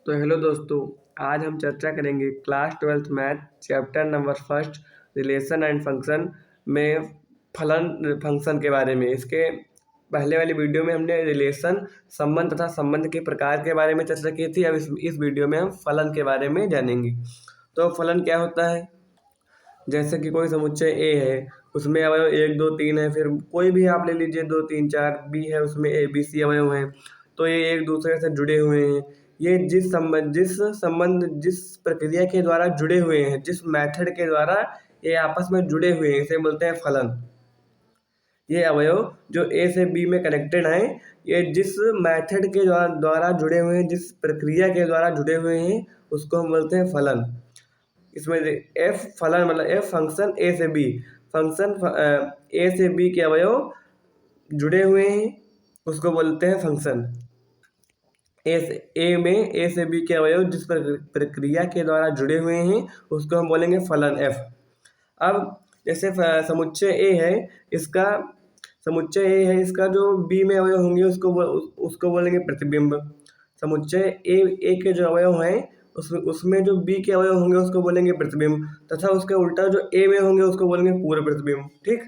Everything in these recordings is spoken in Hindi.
तो हेलो दोस्तों, आज हम चर्चा करेंगे class 12th math chapter number first relation and function में फलन फंक्शन के बारे में। इसके पहले वाली वीडियो में हमने रिलेशन संबंध तथा संबंध के प्रकार के बारे में चर्चा की थी। अब इस वीडियो में हम फलन के बारे में जानेंगे। तो फलन क्या होता है? जैसे कि कोई समुच्चय ए है, उसमें अवयव 1 2 3 है। फिर कोई भी आप ले लीजिए 2 3 4 बी है, उसमें ए बी सी अवयव हैं। तो ये एक दूसरे से जुड़े हुए हैं। ये जिस प्रक्रिया के द्वारा जुड़े हुए हैं, जिस मेथड के द्वारा ये आपस में जुड़े हुए हैं, इसे बोलते हैं फलन। ये अवयव जो ए से बी में कनेक्टेड हैं, ये जिस मेथड के द्वारा जुड़े हुए हैं, जिस प्रक्रिया के द्वारा जुड़े हुए हैं, उसको हम बोलते हैं फलन। इसमें एफ फलन मतलब एफ फंक्शन ए से बी, फंक्शन ए से बी के अवयव जुड़े हुए हैं, उसको बोलते हैं फंक्शन। ए से बी के अवयव जिस प्रक्रिया के द्वारा जुड़े हुए हैं, उसको हम बोलेंगे फलन एफ। अब जैसे समुच्चय ए है, इसका जो बी में अवयव होंगे उसको बोलेंगे प्रतिबिंब। समुच्चय ए के जो अवयव हैं, उसमें जो बी के अवयव होंगे उसको बोलेंगे प्रतिबिंब, तथा उसके उल्टा जो ए में होंगे उसको बोलेंगे पूर्व प्रतिबिंब। ठीक,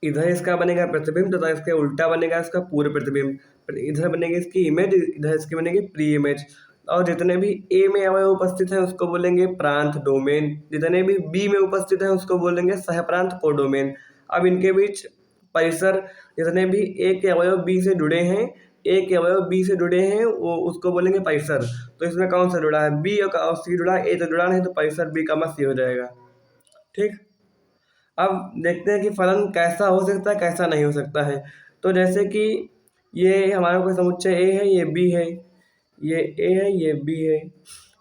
इधर इसका बनेगा प्रतिबिंब तथा इसके उल्टा बनेगा इसका पूर्व प्रतिबिंब। इधर बनेगी इसकी इमेज, इधर इसकी बनेगी प्री इमेज। और जितने भी ए में अवयव उपस्थित है उसको बोलेंगे प्रांत डोमेन, जितने भी बी में उपस्थित है उसको बोलेंगे सहप्रांत कोडोमेन। अब इनके बीच परिसर, जितने भी ए के अवयव बी से जुड़े हैं, वो उसको बोलेंगे परिसर। तो इसमें कौन सा जुड़ा है? बी और सी जुड़ा है, ए तो जुड़ा नहीं, तो परिसर बी का सी हो जाएगा। ठीक, अब देखते हैं कि फलन कैसा हो सकता है, कैसा नहीं हो सकता है। तो जैसे कि ये हमारा कोई समुच्चय ए है, ये बी है, ये ए है, ये बी है।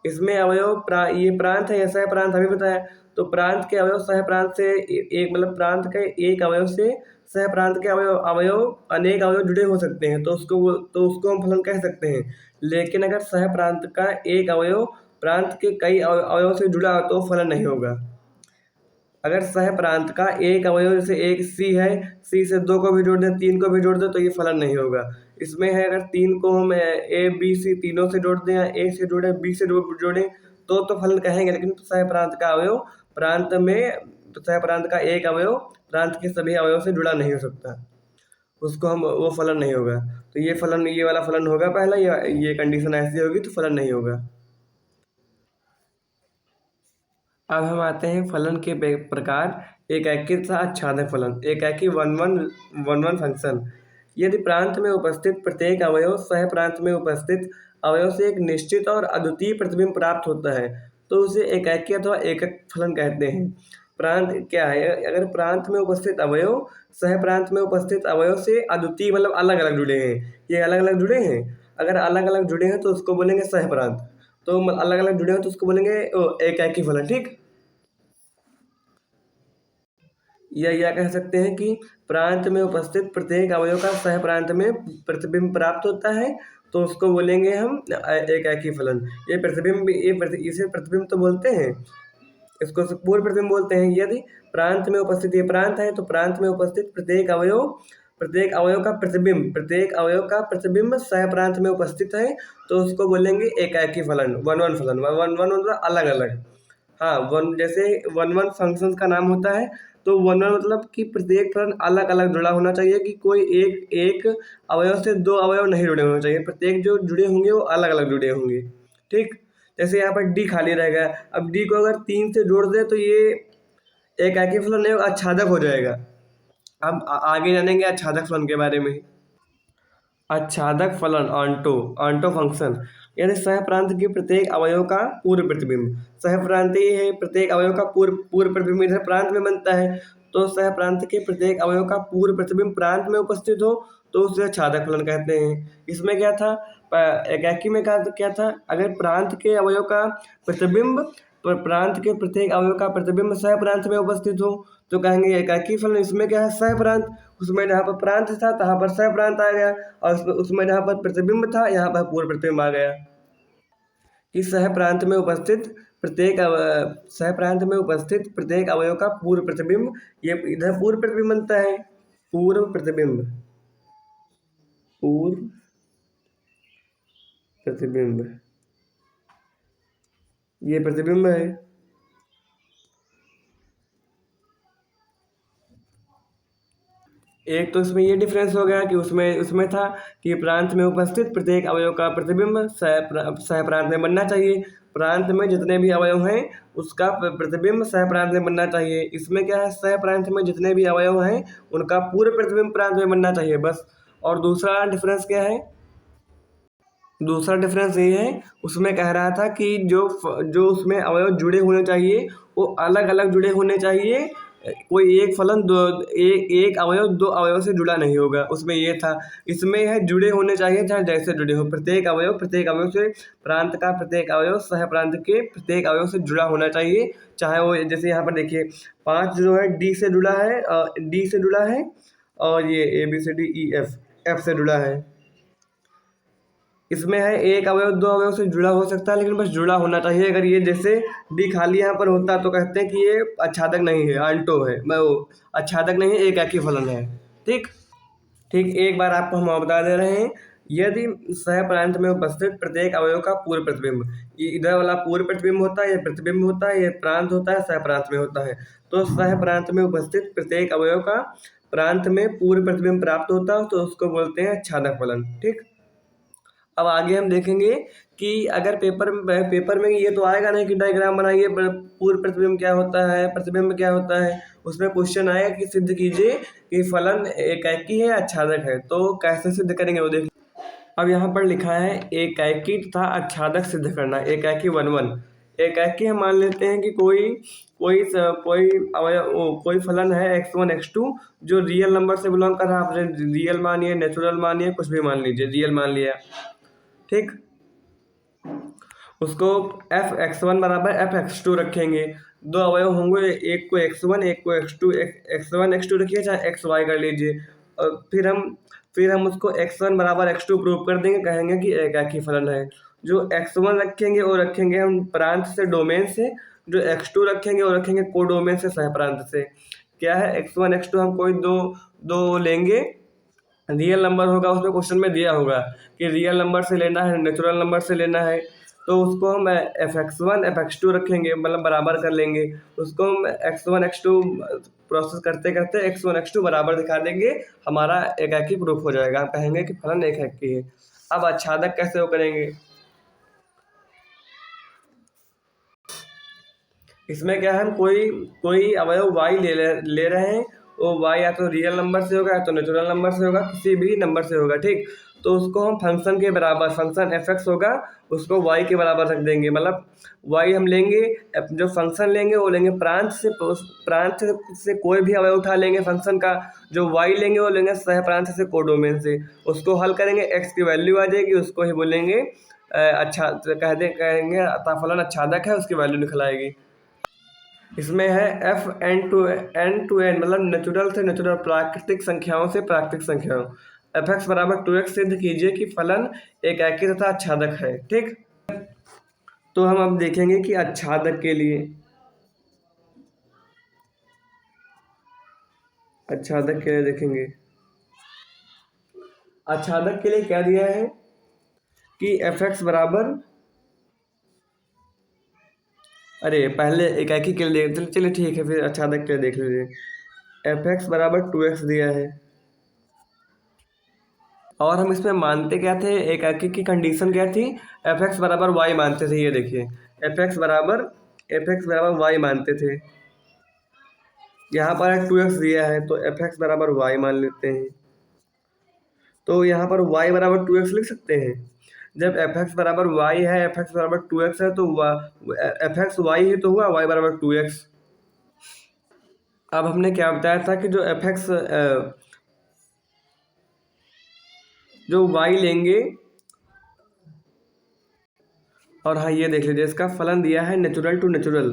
इसमें अवयव ये प्रांत है, ऐसा है प्रांत अभी बताया। तो प्रांत के अवयव सह प्रांत से एक मतलब प्रांत के एक अवयव से सह प्रांत के अवयव अनेक अवयव जुड़े हो सकते हैं, तो उसको हम फलन कह सकते हैं। लेकिन अगर सह प्रांत का एक अवयव प्रांत के कई अवयव से जुड़ा हो तो फलन नहीं होगा। अगर सह प्रांत का एक अवयव, जैसे एक सी है, सी से 2 को भी जोड़ दें, 3 को भी जोड़ दें, तो ये फलन नहीं होगा। इसमें है अगर 3 को हम ए बी सी तीनों से जोड़ दें, या ए से जोड़े बी से जोड़ें, तो फलन कहेंगे। लेकिन सह प्रांत का अवयव सह प्रांत का एक अवयव प्रांत के सभी अवयव से जुड़ा नहीं हो सकता, उसको हम वो फलन नहीं होगा। तो ये वाला फलन होगा पहला, ये कंडीशन ऐसी होगी तो फलन नहीं होगा। अब हम आते हैं फलन के प्रकार। एकाकी तथा आच्छादक फलन। एकाकी वन वन फंक्शन। यदि प्रांत में उपस्थित प्रत्येक अवयव सह प्रांत में उपस्थित अवयव से एक निश्चित और अद्वितीय प्रतिबिंब प्राप्त होता है, तो उसे एकाकी अथवा एकक फलन कहते हैं। प्रांत क्या है? अगर प्रांत में उपस्थित अवयव सह प्रांत में उपस्थित अवयव से अद्वितीय मतलब अलग अलग जुड़े हैं, ये अलग अलग जुड़े हैं, अगर अलग अलग जुड़े हैं तो उसको बोलेंगे सह प्रांत। तो अलग अलग जुड़े हो तो उसको बोलेंगे एकाकी फलन। ठीक, या कह सकते हैं कि प्रांत में उपस्थित प्रत्येक अवयव का सह प्रांत में प्रतिबिंब प्राप्त होता है, तो उसको बोलेंगे हम एकाकी फलन। इसे प्रतिबिंब तो बोलते हैं, इसको पूर्व प्रतिबिंब बोलते हैं। यदि प्रांत में उपस्थित, ये प्रांत है, तो प्रांत में उपस्थित प्रत्येक अवयव का प्रतिबिंब सह प्रांत में उपस्थित है, तो उसको बोलेंगे एकाकी फलन, वन फलन। वन मतलब अलग अलग। हाँ, जैसे वन फंक्शन का नाम होता है, तो वन मतलब कि प्रत्येक फलन अलग अलग जुड़ा होना चाहिए, कि कोई एक अवयव से 2 अवयव नहीं जुड़े होने चाहिए, प्रत्येक जो जुड़े होंगे वो अलग अलग जुड़े होंगे। ठीक, जैसे यहाँ पर डी खाली रहेगा, अब डी को अगर 3 से जोड़ दे तो ये एकाकी फलन नहीं होगा, आच्छादक हो जाएगा। अब आगे जानेंगे आच्छादक फलन के बारे में। आच्छादक फलन ऑन्टो फंक्शन। यदि सह प्रांत के प्रत्येक अवयव का पूर्व प्रतिबिंब, सह प्रांतीय है, प्रत्येक अवयव का पूर्व प्रतिबिंब इधर प्रांत में बनता है, तो सह प्रांत के प्रत्येक अवयव का पूर्व प्रतिबिंब प्रांत में उपस्थित हो, तो उसे आच्छादक फलन कहते हैं। इसमें क्या था? एकाकी में क्या था? अगर प्रांत के अवयव का प्रतिबिंब प्रांत के प्रत्येक अवयव का प्रतिबिंब सह प्रांत में उपस्थित हो, तो कहेंगे एकाकी फलन। इसमें क्या है? सह प्रांत, उसमें जहाँ पर प्रांत था तहाँ पर सह प्रांत आ गया, और उसमें जहाँ पर प्रतिबिंब था यहाँ पर पूर्व प्रतिबिंब आ गया। कि सह प्रांत में उपस्थित प्रत्येक अवयव का पूर्व प्रतिबिंब, ये इधर पूर्व प्रतिबिंब बनता है, पूर्व प्रतिबिंब, ये प्रतिबिंब है। एक तो इसमें ये डिफरेंस हो गया कि उसमें उसमें था कि प्रांत में उपस्थित प्रत्येक अवयव का प्रतिबिंब सह प्रांत में बनना चाहिए। प्रांत में जितने भी अवयव हैं उसका प्रतिबिंब सह प्रांत में बनना चाहिए। इसमें क्या है, सह प्रांत में जितने भी अवयव हैं उनका पूर्व प्रतिबिंब प्रांत में बनना चाहिए बस। और दूसरा डिफरेंस क्या है, दूसरा डिफरेंस ये है, उसमें कह रहा था कि जो उसमें अवयव जुड़े होने चाहिए वो अलग अलग जुड़े होने चाहिए। कोई एक फलन एक अवयव दो अवयव से जुड़ा नहीं होगा, उसमें ये था। इसमें है जुड़े होने चाहिए चाहे जैसे जुड़े हो, प्रत्येक अवयव से प्रांत का प्रत्येक अवयव सह प्रांत के प्रत्येक अवयव से जुड़ा होना चाहिए। चाहे वो जैसे यहाँ पर देखिए 5 जो है डी से जुड़ा है, डी से जुड़ा है, और ये ABCDEF एफ से जुड़ा है। इसमें है एक अवयव दो अवयव से जुड़ा हो सकता है, लेकिन बस जुड़ा होना चाहिए। अगर ये जैसे डी खाली यहाँ पर होता तो कहते हैं कि ये आच्छादक नहीं है, आंटो है, मैं वो आच्छादक नहीं है, एक ऐकी फलन है। ठीक ठीक, एक बार आपको हम बता दे रहे हैं, यदि सह प्रांत में उपस्थित प्रत्येक अवयव का पूर्व प्रतिबिंब, ये इधर वाला पूर्व प्रतिबिंब होता है, ये प्रतिबिंब होता है, ये प्रांत होता है, सह प्रांत में होता है। तो सह प्रांत में उपस्थित प्रत्येक अवयव का प्रांत में पूर्व प्रतिबिंब प्राप्त होता है तो उसको बोलते हैं आच्छादक फलन। ठीक, अब आगे हम देखेंगे कि अगर पेपर में ये तो आएगा नहीं कि डायग्राम बनाइए पूर्व प्रतिबिंब क्या होता है, प्रतिबिंब क्या होता है। उसमें क्वेश्चन आएगा कि सिद्ध कीजिए कि फलन एकैकी है आच्छादक है। तो कैसे सिद्ध करेंगे वो देखिए। अब यहाँ पर लिखा है एकैकी तथा आच्छादक सिद्ध करना, एकैकी 1 एकैकी हम मान लेते हैं कि कोई अवयव कोई फलन है x1 x2 जो रियल नंबर से बिलोंग कर रहा है। आप रियल मानिए, नेचुरल मानिए, कुछ भी मान लीजिए, रियल मान लिया। ठीक, उसको f(x1) बराबर f(x2) रखेंगे। दो अवयव होंगे, एक को x1 एक को x2, x1 x2 रखिए चाहे xy कर लीजिए। और फिर हम उसको x1 बराबर x2 प्रूव कर देंगे, कहेंगे कि एकैकी फलन है। जो x1 रखेंगे वो रखेंगे हम प्रांत से, डोमेन से। जो x2 रखेंगे वो रखेंगे कोडोमेन से, सह प्रांत से। क्या है, x1 x2 हम कोई दो लेंगे, रियल नंबर होगा, उसमें क्वेश्चन में दिया होगा कि रियल नंबर से लेना है, नेचुरल नंबर से लेना है। तो उसको हम f(x1) f(x2) रखेंगे, मतलब बराबर कर लेंगे। उसको हम x1 x2 प्रोसेस करते करते x1 x2 बराबर दिखा देंगे, हमारा एकैकी प्रूफ हो जाएगा। हम कहेंगे कि फलन एकैकी है। अब आच्छादक कैसे वो करेंगे, इसमें क्या है, हम कोई अवयव y ले रहे हैं, वो y या तो रियल नंबर से होगा या तो नेचुरल नंबर से होगा, किसी भी नंबर से होगा। ठीक, तो उसको हम फंक्शन के बराबर, फंक्शन f(x) होगा उसको y के बराबर रख देंगे। मतलब y हम लेंगे, जो फंक्शन लेंगे वो लेंगे प्रांत से कोई भी अवयव उठा लेंगे फंक्शन का। जो y लेंगे वो लेंगे सह प्रांत से, कोडोमेन से। उसको हल करेंगे, x की वैल्यू आ जाएगी, उसको ही बोलेंगे अच्छा कहेंगे फलन आच्छादक है, उसकी वैल्यू निकल आएगी। इसमें है f(n)(n)(n) मतलब नेचुरल से नेचुरल, प्राकृतिक संख्याओं से प्राकृतिक संख्याओं। f(x) बराबर 2x सिद्ध कीजिए कि फलन एकैकी तथा आच्छादक है। ठीक, तो हम अब देखेंगे कि आच्छादक के लिए देखेंगे आच्छादक के लिए क्या दिया है कि f(x) बराबर, अरे पहले एकैकी के लिए चलिए ठीक है, फिर आच्छादक के लिए देख लीजिए। f(x) बराबर 2x दिया है, और हम इसमें मानते क्या थे, एकैकी की कंडीशन क्या थी, f(x) बराबर y मानते थे। ये देखिए f(x) बराबर y मानते थे। यहाँ पर 2x दिया है तो f(x) बराबर y मान लेते हैं। तो यहाँ पर y बराबर 2x लिख सकते हैं। जब f(x) बराबर y है, f(x) बराबर 2x है, तो f(x) y ही तो हुआ, y बराबर 2x। अब हमने क्या बताया था कि जो y लेंगे, और हाँ ये देख लीजिए, इसका फलन दिया है नेचुरल टू नेचुरल।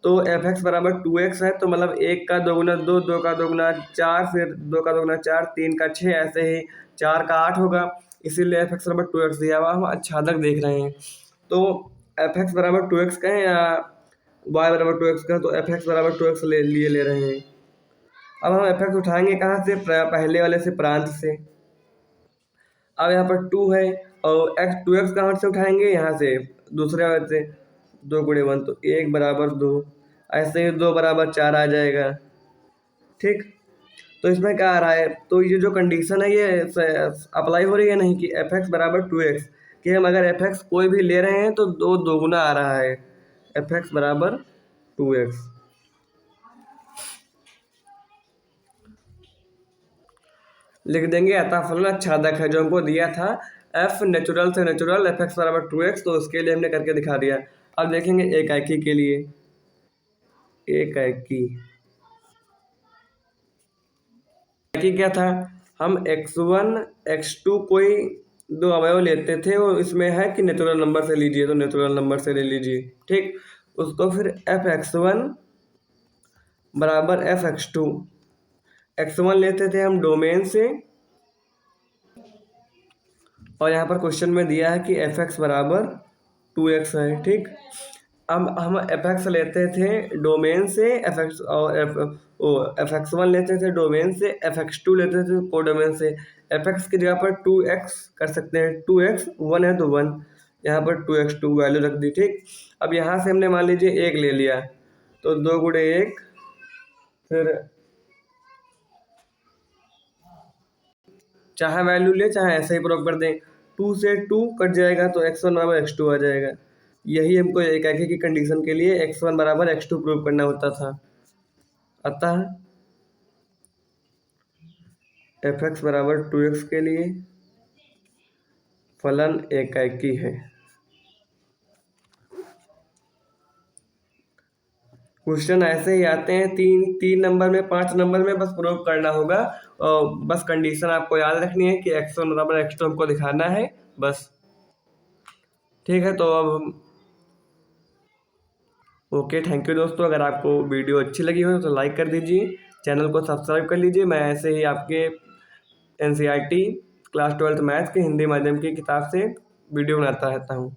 तो f(x) बराबर 2x है, तो मतलब 1 का 2 गुना 2, 2 का 2 गुना 4, फिर 2 का 2 गुना 4, 3 का 6, ऐसे ही 4 का 8 होगा। इसीलिए f(x) बराबर 2x दिया हुआ, हम आच्छादक देख रहे हैं। तो f(x) बराबर 2x कहें या y बराबर 2x कहें, तो f(x) बराबर 2x ले रहे हैं। अब हम f(x) उठाएंगे कहाँ से, पहले वाले से, प्रांत से। अब यहाँ पर 2 है और एक्स 2x कहाँ से उठाएंगे, यहाँ से दूसरे वाले से, 2 गुणे 1 तो 1 बराबर 2, ऐसे ही 2 बराबर 4 आ जाएगा। ठीक, तो इसमें क्या आ रहा है, तो ये जो कंडीशन है ये अप्लाई हो रही है नहीं कि एफ एक्स बराबर 2x, कि हम अगर एफ एक्स कोई भी ले रहे हैं तो 2 दोगुना आ रहा है, एफ एक्स बराबर 2x। लिख देंगे अतः फलन आच्छादक है, जो हमको दिया था एफ नेचुरल से नेचुरल एफ एक्स बराबर 2x, तो उसके लिए हमने करके दिखा दिया। अब देखेंगे एकाकी के लिए। एकाकी क्या था, हम x1 x2 कोई दो अवयव लेते थे और इसमें है कि नेचुरल नंबर से लीजिए, तो नेचुरल नंबर से ले लीजिए। ठीक, उसको फिर एफ x1 बराबर एफ x2, x1 लेते थे हम डोमेन से, और यहाँ पर क्वेश्चन में दिया है कि एफ एक्स बराबर 2x है। ठीक, अब हम एफ एक्स लेते थे डोमेन से, एफ एक्स और एफ एक्स वन लेते थे डोमेन से, एफ एक्स टू लेते थे कोडोमेन से। एफ एक्स की जगह पर 2x कर सकते हैं, 2x 1 है तो 1, यहाँ पर 2x2 वैल्यू रख दी। ठीक, अब यहाँ से हमने मान लीजिए 1 ले लिया, तो 2 गुणे 1, फिर चाहे वैल्यू ले चाहे ऐसे ही प्रूव कर दें, 2 से 2 कट जाएगा तो x1 बराबर x2 आ जाएगा। यही हमको एकाकी की कंडीशन के लिए x1 बराबर x2 प्रूव करना होता था। अतः एफ एक्स बराबर 2x के लिए फलन एकाकी है। क्वेश्चन ऐसे ही आते हैं, 3 नंबर में 5 नंबर में, बस प्रूव करना होगा और बस कंडीशन आपको याद रखनी है कि x1 बराबर x2 हमको दिखाना है बस। ठीक है, तो अब हम ओके, थैंक यू दोस्तों। अगर आपको वीडियो अच्छी लगी हो तो लाइक कर दीजिए, चैनल को सब्सक्राइब कर लीजिए। मैं ऐसे ही आपके NCERT क्लास 12th मैथ्स के हिंदी माध्यम की किताब से वीडियो बनाता रहता हूँ।